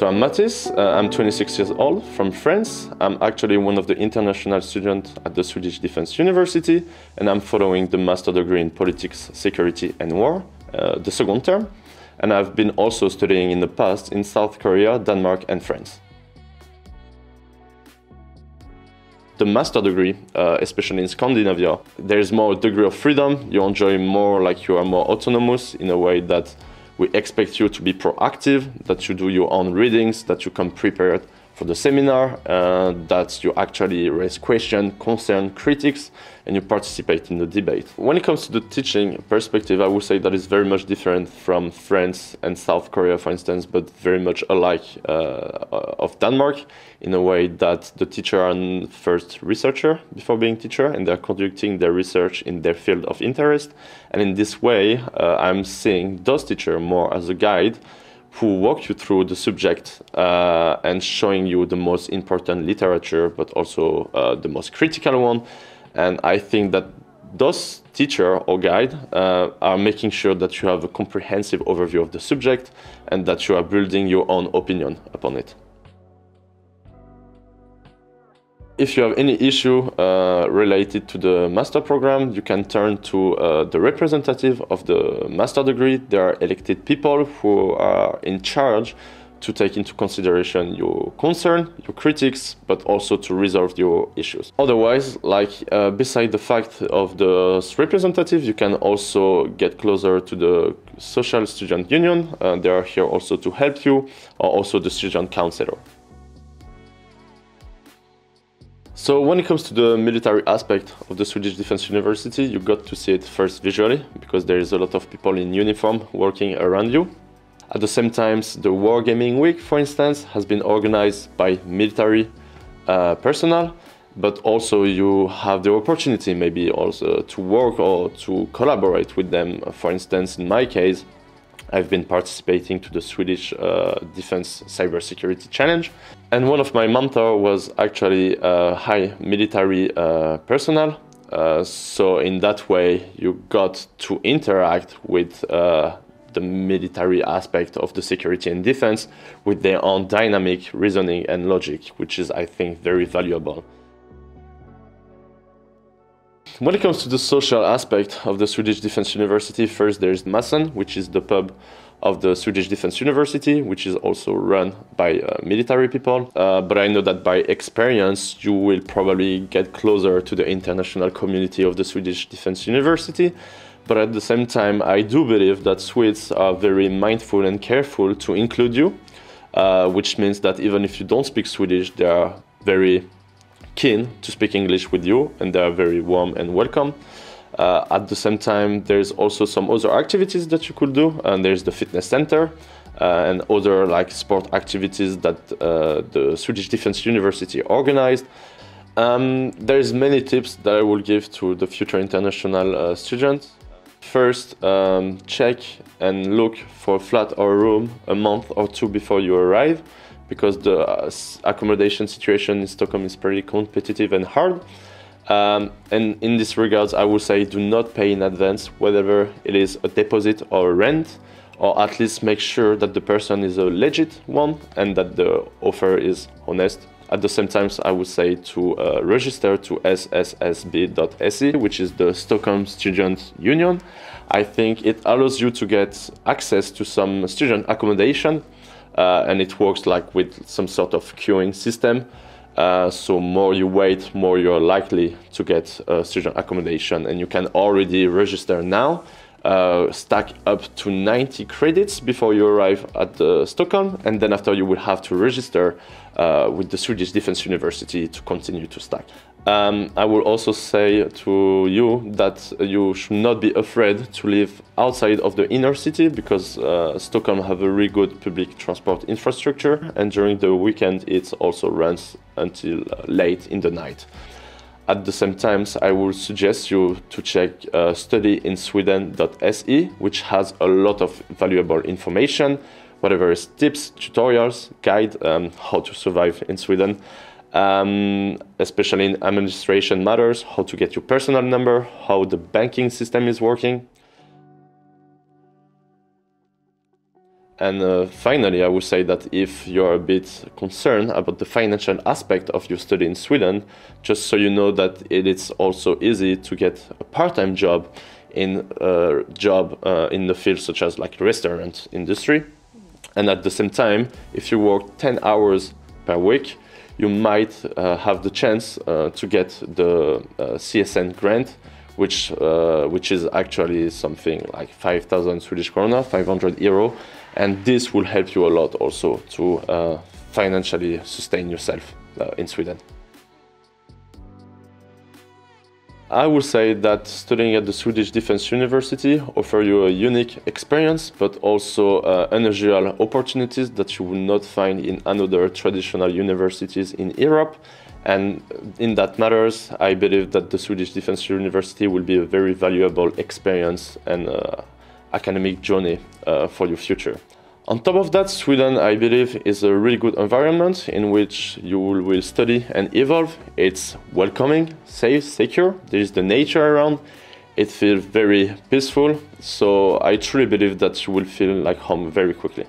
So I'm Mathis, I'm 26 years old, from France. I'm actually one of the international students at the Swedish Defence University, and I'm following the master degree in politics, security and war, the second term. And I've been also studying in the past in South Korea, Denmark and France. The master degree, especially in Scandinavia, there's more degree of freedom. You enjoy more, like you are more autonomous in a way that we expect you to be proactive, that you do your own readings, that you come prepared for the seminar, that you actually raise questions, concern, critics, and you participate in the debate. When it comes to the teaching perspective, I would say that it's very much different from France and South Korea, for instance, but very much alike of Denmark, in a way that the teacher are first researcher before being teacher, and they're conducting their research in their field of interest. And in this way, I'm seeing those teachers more as a guide who walk you through the subject and showing you the most important literature, but also the most critical one. And I think that those teacher or guide are making sure that you have a comprehensive overview of the subject and that you are building your own opinion upon it. If you have any issue related to the master program, you can turn to the representative of the master degree. There are elected people who are in charge to take into consideration your concern, your critics, but also to resolve your issues. Otherwise, beside the fact of the representative, you can also get closer to the social student union. They are here also to help you, or also the student counselor. So when it comes to the military aspect of the Swedish Defence University, you got to see it first visually, because there is a lot of people in uniform working around you. At the same time, the Wargaming Week, for instance, has been organized by military personnel, but also you have the opportunity maybe also to work or to collaborate with them. For instance, in my case, I've been participating to the Swedish Defence Cybersecurity Challenge. And one of my mentors was actually high military personnel. So in that way, you got to interact with the military aspect of the security and defense with their own dynamic reasoning and logic, which is, I think, very valuable. When it comes to the social aspect of the Swedish Defence University, first there's Mathis, which is the pub of the Swedish Defence University, which is also run by military people. But I know that by experience, you will probably get closer to the international community of the Swedish Defence University. But at the same time, I do believe that Swedes are very mindful and careful to include you, which means that even if you don't speak Swedish, they are very keen to speak English with you, and they are very warm and welcome. At the same time, there's also some other activities that you could do, and there's the fitness center and other sport activities that the Swedish Defence University organized. There's many tips that I will give to the future international students. First, check and look for a flat or a room a month or two before you arrive, because the accommodation situation in Stockholm is pretty competitive and hard. And in this regards, I would say do not pay in advance, whether it is a deposit or a rent, or at least make sure that the person is a legit one and that the offer is honest. At the same time, I would say to register to sssb.se, which is the Stockholm Student Union. I think it allows you to get access to some student accommodation, and it works with some sort of queuing system. So more you wait, more you're likely to get student accommodation, and you can already register now. Stack up to 90 credits before you arrive at Stockholm, and then after you will have to register with the Swedish Defence University to continue to stack. I will also say to you that you should not be afraid to live outside of the inner city, because Stockholm have a really good public transport infrastructure, and during the weekend it also runs until late in the night. At the same time, I will suggest you to check studyinsweden.se, which has a lot of valuable information, whatever is tips, tutorials, guide how to survive in Sweden, especially in administration matters, how to get your personal number, how the banking system is working. And finally, I would say that if you're a bit concerned about the financial aspect of your study in Sweden, just so you know that it is also easy to get a part-time job in the field such as like restaurant industry. And at the same time, if you work 10 hours per week, you might have the chance to get the CSN grant, which is actually something like 5,000 Swedish krona, 500 euro. And this will help you a lot also to financially sustain yourself in Sweden. I would say that studying at the Swedish Defence University offers you a unique experience, but also unusual opportunities that you will not find in another traditional universities in Europe. And in that matters, I believe that the Swedish Defence University will be a very valuable experience and academic journey for your future. On top of that, Sweden, I believe, is a really good environment in which you will study and evolve. It's welcoming, safe, secure. There is the nature around. It feels very peaceful. So I truly believe that you will feel like home very quickly.